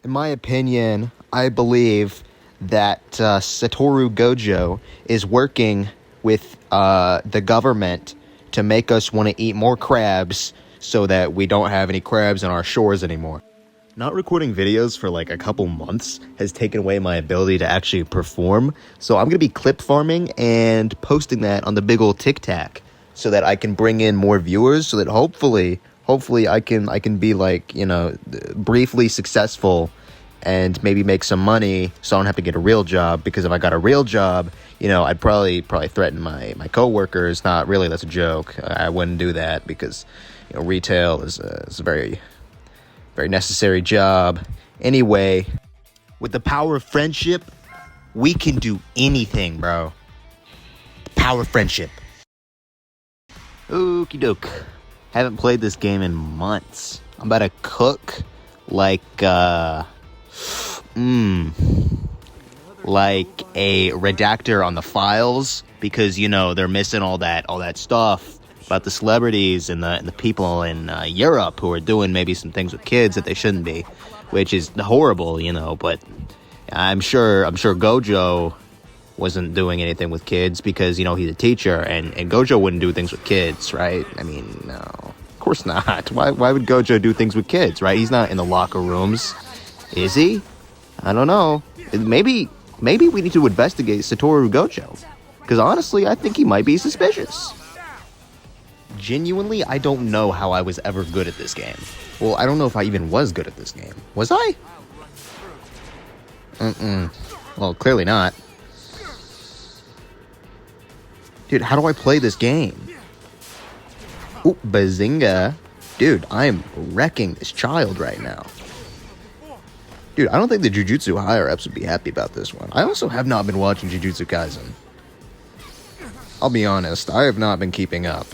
In my opinion, I believe that Satoru Gojo is working with the government to make us want to eat more crabs so that we don't have any crabs on our shores anymore. Not recording videos for like a couple months has taken away my ability to actually perform, so I'm going to be clip farming and posting that on the big old Tic Tac so that I can bring in more viewers, so that hopefully I can be like, you know, briefly successful and maybe make some money so I don't have to get a real job, because if I got a real job, you know, I'd probably threaten my coworkers. Not really, that's a joke. I wouldn't do that because, you know, retail is a very necessary job. Anyway, with the power of friendship, we can do anything, bro. The power of friendship. Okie doke. Haven't played this game in months. I'm about to cook like a redactor on the files, because, you know, they're missing all that stuff about the celebrities and the people in Europe who are doing maybe some things with kids that they shouldn't be, which is horrible, you know. But I'm sure Gojo wasn't doing anything with kids, because, you know, he's a teacher, and Gojo wouldn't do things with kids, right? I mean, no, of course not. Why would Gojo do things with kids, right? He's not in the locker rooms, is he? I don't know. Maybe we need to investigate Satoru Gojo, because honestly, I think he might be suspicious. Genuinely, I don't know how I was ever good at this game. Well, I don't know if I even was good at this game. Was I? Well, clearly not. Dude, how do I play this game? Ooh, bazinga. Dude, I am wrecking this child right now. Dude, I don't think the Jujutsu higher-ups would be happy about this one. I also have not been watching Jujutsu Kaisen. I'll be honest, I have not been keeping up.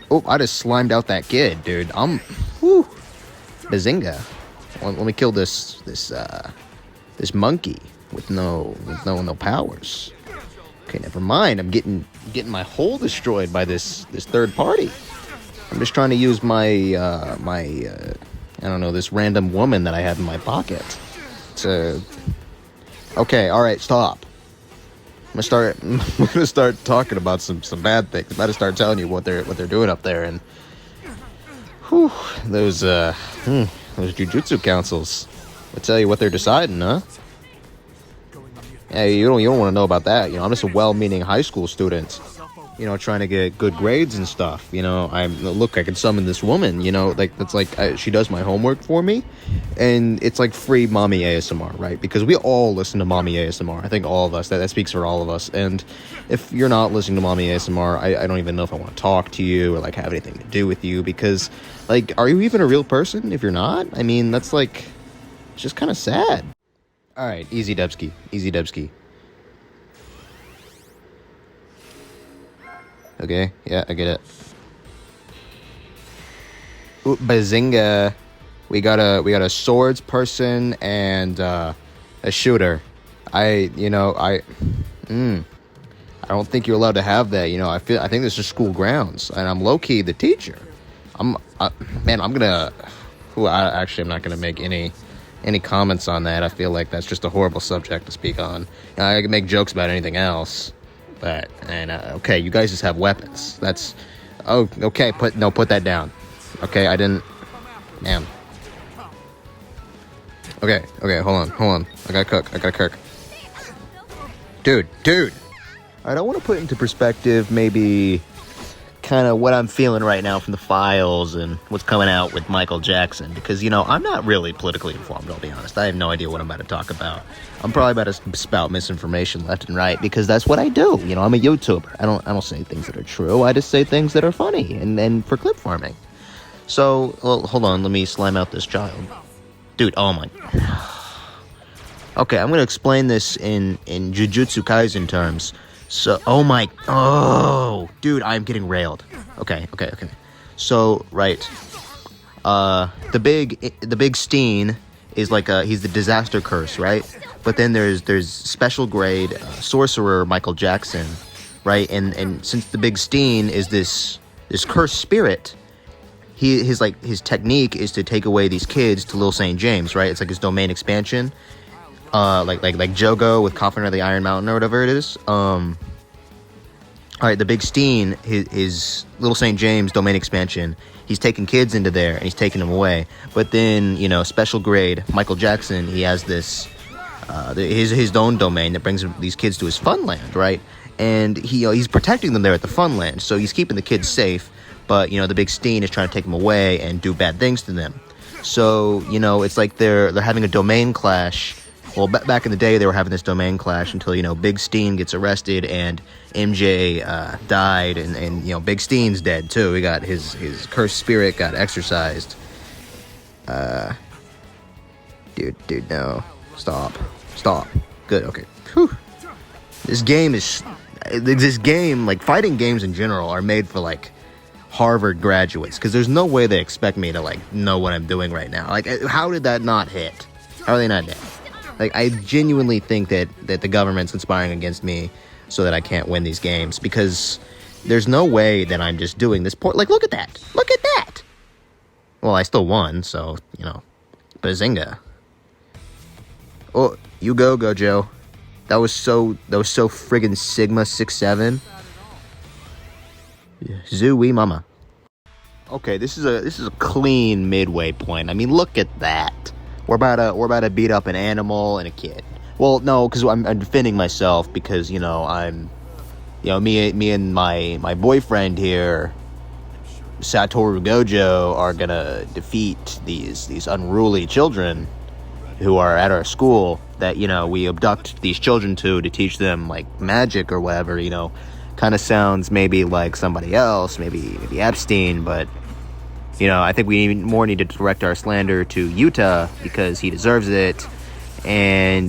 Oh, I just slimed out that kid, dude. Whew. Bazinga. Let me kill this monkey with no powers. Okay, never mind. I'm getting my hole destroyed by this third party. I'm just trying to use my I don't know, this random woman that I have in my pocket to. Okay, all right, stop. I'm gonna start talking about some bad things. I'm about to start telling you what they're doing up there, and those jujutsu councils. I'll tell you what they're deciding, huh? Yeah, you don't want to know about that. You know, I'm just a well-meaning high school student, you know, trying to get good grades and stuff. You know, I can summon this woman, you know, like, that's like, she does my homework for me, and it's like free mommy ASMR, right? Because we all listen to mommy ASMR. I think all of us, that speaks for all of us. And if you're not listening to mommy ASMR, I don't even know if I want to talk to you or like have anything to do with you, because like, are you even a real person if you're not? I mean, that's like, it's just kind of sad. All right, easy Dubsky. Okay, yeah, I get it. Ooh, bazinga. We got a swords person and a shooter. I don't think you're allowed to have that. You know, I think this is school grounds, and I'm low key the teacher. I'm not gonna make any comments on that. I feel like that's just a horrible subject to speak on. I can make jokes about anything else. But, okay, you guys just have weapons. That's, oh, okay, put that down. Okay, I didn't, man. Okay, hold on. I gotta cook. Dude. Alright, I want to put into perspective maybe kind of what I'm feeling right now from the files and what's coming out with Michael Jackson, because, you know, I'm not really politically informed, I'll be honest. I have no idea what I'm about to talk about. I'm probably about to spout misinformation left and right, because that's what I do. You know, I'm a YouTuber. I don't say things that are true. I just say things that are funny and for clip farming. So, well, hold on, let me slime out this child. Dude, oh my. Okay, I'm gonna explain this in Jujutsu Kaisen terms. So, dude, I'm getting railed. Okay. So, right, the big Steen is like he's the disaster curse, right? But then there's special grade sorcerer Michael Jackson, right? And since the big Steen is this cursed spirit, his technique is to take away these kids to Little St. James, right? It's like his domain expansion, like Jogo with Coffin of the Iron Mountain or whatever it is. All right, the Big Steen, his Little St. James domain expansion, he's taking kids into there and he's taking them away. But then, special grade Michael Jackson, he has this his own domain that brings these kids to his funland, right? And he's protecting them there at the funland, so he's keeping the kids safe. But the Big Steen is trying to take them away and do bad things to them. So it's like they're having a domain clash. Well, back in the day, they were having this domain clash until, Big Steen gets arrested and MJ died, and Big Steen's dead, too. He got his cursed spirit got exorcised. Dude, no. Stop. Good, okay. Whew. This game, like, fighting games in general are made for, like, Harvard graduates, because there's no way they expect me to, like, know what I'm doing right now. Like, how did that not hit? How are they not dead? Like, I genuinely think that the government's conspiring against me so that I can't win these games, because there's no way that I'm just doing this like, look at that! Well, I still won, so, bazinga. Oh, you go, Gojo. That was so friggin' Sigma 6-7. Zooey mama. Okay, this is a clean midway point. I mean, look at that. We're about to beat up an animal and a kid. Well, no, because I'm defending myself because I'm, me and my boyfriend here, Satoru Gojo, are gonna defeat these unruly children who are at our school that we abduct these children to teach them like magic or whatever. Kind of sounds maybe like somebody else, maybe Epstein, but I think we need to direct our slander to Utah because he deserves it, and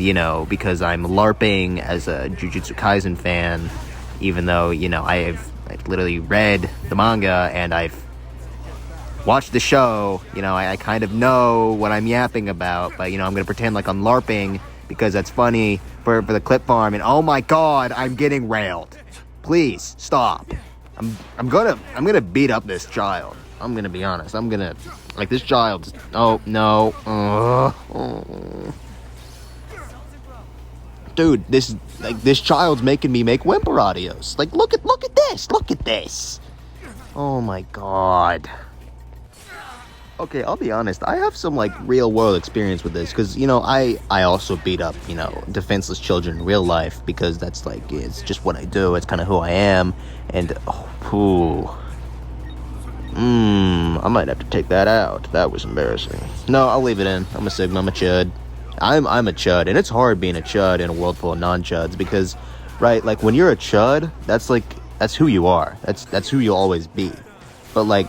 because I'm LARPing as a Jujutsu Kaisen fan, even though I've literally read the manga and I've watched the show. I kind of know what I'm yapping about, but I'm gonna pretend like I'm LARPing because that's funny for the clip farm. And oh my god, I'm getting railed. Please stop. I'm gonna beat up this child. I'm gonna be honest. I'm gonna this child. Oh no. Dude, this child's making me make whimper audios. Like, look at this. Oh my god. Okay, I'll be honest. I have some real world experience with this because I also beat up defenseless children in real life because that's it's just what I do. It's kind of who I am, and I might have to take that out. That was embarrassing. No, I'll leave it in. I'm a Sigma. I'm a chud. I'm a chud, and it's hard being a chud in a world full of non-chuds because, right, when you're a chud, that's who you are. That's who you'll always be. But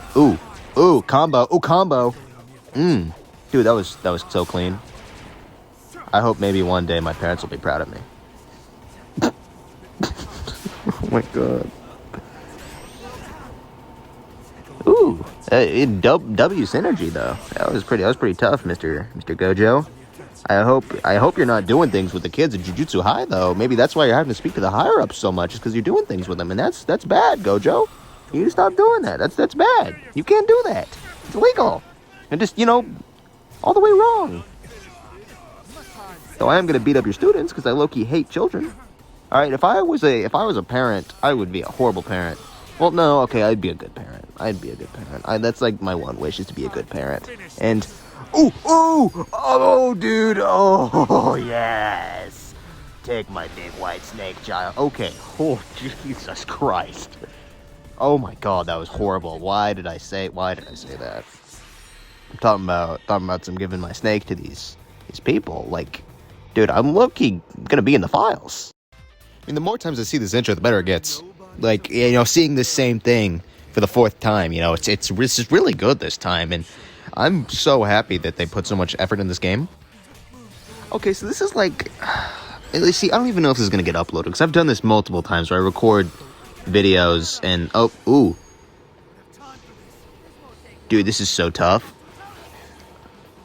combo. Dude, that was so clean. I hope maybe one day my parents will be proud of me. Oh my god. Ooh, W synergy though. That was pretty tough, Mr. Gojo. I hope you're not doing things with the kids at Jujutsu High though. Maybe that's why you're having to speak to the higher ups so much, is because you're doing things with them, and that's bad, Gojo. You need to stop doing that. That's bad. You can't do that. It's illegal. And just all the way wrong. So I am gonna beat up your students because I low-key hate children. All right, if I was a parent, I would be a horrible parent. Well, no, okay, I'd be a good parent. That's my one wish, is to be a good parent. And oh, dude, oh yes, take my big white snake, child. Okay, oh Jesus Christ, oh my God, that was horrible. Why did I say that? I'm talking about some giving my snake to these people. Dude, I'm low-key gonna be in the files. I mean, the more times I see this intro, the better it gets. Seeing the same thing for the fourth time, it's really good this time, and I'm so happy that they put so much effort in this game. Okay, so this is see, I don't even know if this is gonna get uploaded, because I've done this multiple times where I record videos and, dude, this is so tough.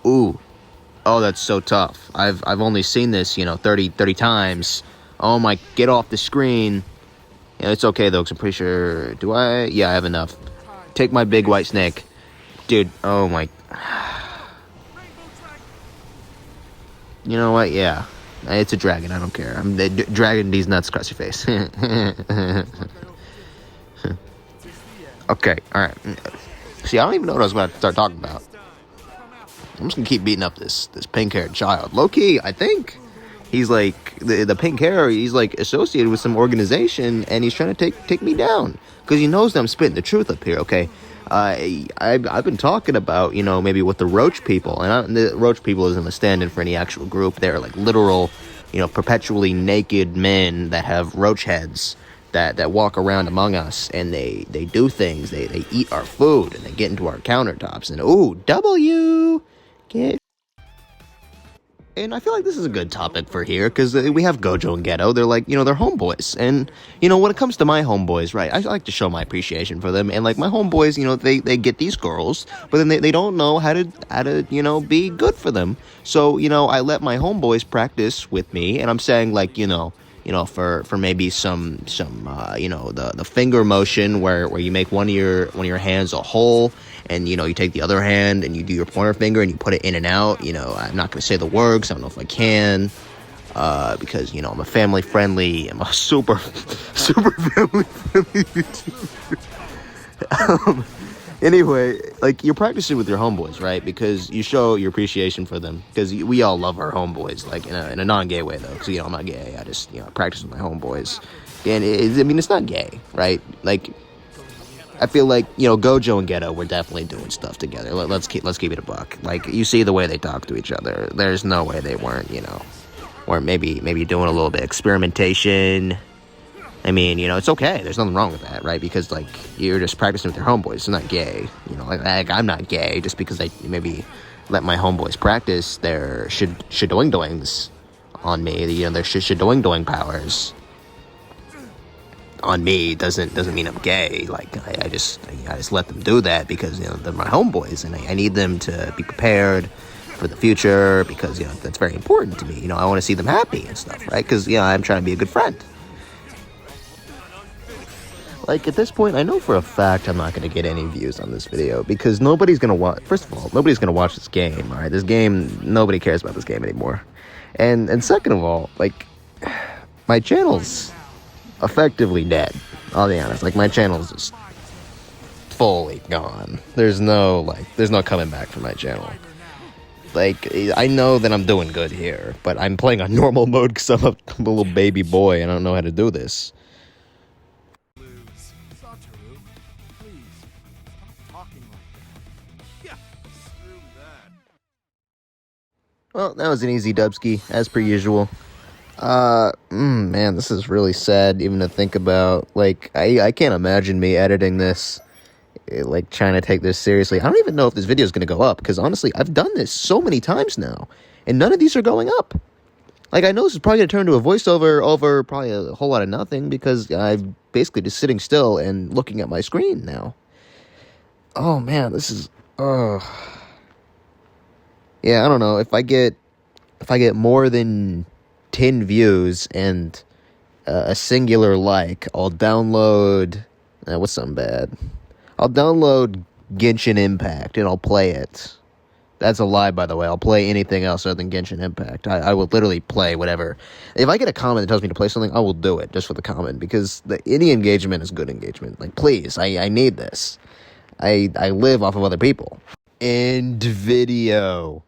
Ooh. Oh, that's so tough. I've only seen this, 30 times. Oh my, get off the screen. It's okay though, because I'm pretty sure, do I? Yeah, I have enough. Take my big white snake. Dude, oh my... You know what? Yeah. It's a dragon, I don't care. Dragon these nuts across your face. Okay, alright. See, I don't even know what I was about to start talking about. I'm just gonna keep beating up this pink-haired child. Low-key, I think he's like, the pink hair, he's like associated with some organization, and he's trying to take me down. Because he knows that I'm spitting the truth up here, okay? I've been talking about, maybe with the Roach people, and the Roach people isn't a stand-in for any actual group. They're like literal, perpetually naked men that have roach heads that walk around among us, and they do things. They eat our food, and they get into our countertops, and ooh, W, get. And I feel like this is a good topic for here, because we have Gojo and Geto. They're like, they're homeboys. And, when it comes to my homeboys, right, I like to show my appreciation for them. And, like, my homeboys, they get these girls, but then they don't know how to, be good for them. So, I let my homeboys practice with me, and I'm saying, like, for maybe some the finger motion where you make one of your hands a hole, and you take the other hand and you do your pointer finger and you put it in and out. I'm not gonna say the word 'cause I don't know if I can, because I'm a family friendly. I'm a super family friendly YouTuber. Anyway, like, you're practicing with your homeboys, right? Because you show your appreciation for them. Because we all love our homeboys, like, in a non-gay way, though. Because, I'm not gay. I just, I practice with my homeboys. And, it's not gay, right? Like, I feel like, Gojo and Geto were definitely doing stuff together. Let's keep it a buck. Like, you see the way they talk to each other. There's no way they weren't, weren't maybe doing a little bit of experimentation. I mean, it's okay. There's nothing wrong with that, right? Because, like, you're just practicing with your homeboys. It's not gay. Like I'm not gay just because I maybe let my homeboys practice their shadoing-doings on me. Their shadoing powers on me doesn't mean I'm gay. Like, I just let them do that because, they're my homeboys, and I need them to be prepared for the future because, that's very important to me. I want to see them happy and stuff, right? Because, I'm trying to be a good friend. Like, at this point, I know for a fact I'm not going to get any views on this video because nobody's going to watch. First of all, nobody's going to watch this game, all right? This game, nobody cares about this game anymore. And second of all, like, my channel's effectively dead. I'll be honest. Like, my channel's just fully gone. There's no coming back from my channel. Like, I know that I'm doing good here, but I'm playing on normal mode because I'm a little baby boy and I don't know how to do this. Well, that was an easy dubski, as per usual. Man, this is really sad even to think about. Like, I can't imagine me editing this, like, trying to take this seriously. I don't even know if this video is going to go up, because honestly, I've done this so many times now, and none of these are going up. Like, I know this is probably going to turn to a voiceover over probably a whole lot of nothing, because I'm basically just sitting still and looking at my screen now. Oh, man, this is... Yeah, I don't know. If I get more than 10 views and a singular like, I'll download... what's something bad? I'll download Genshin Impact and I'll play it. That's a lie, by the way. I'll play anything else other than Genshin Impact. I will literally play whatever. If I get a comment that tells me to play something, I will do it just for the comment, because any engagement is good engagement. Like, please, I need this. I live off of other people. End video.